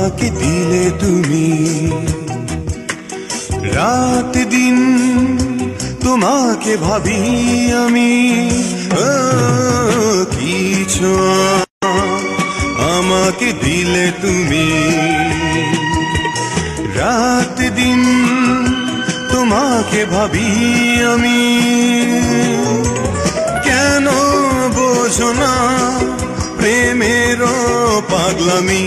আমাকে দিলে তুমি। রাত দিন তোমাকে ভাবি আমি, কিছু আমাকে দিলে তুমি। রাত দিন তোমাকে ভাবি আমি, কেন বোঝো না প্রেমের পাগলামি।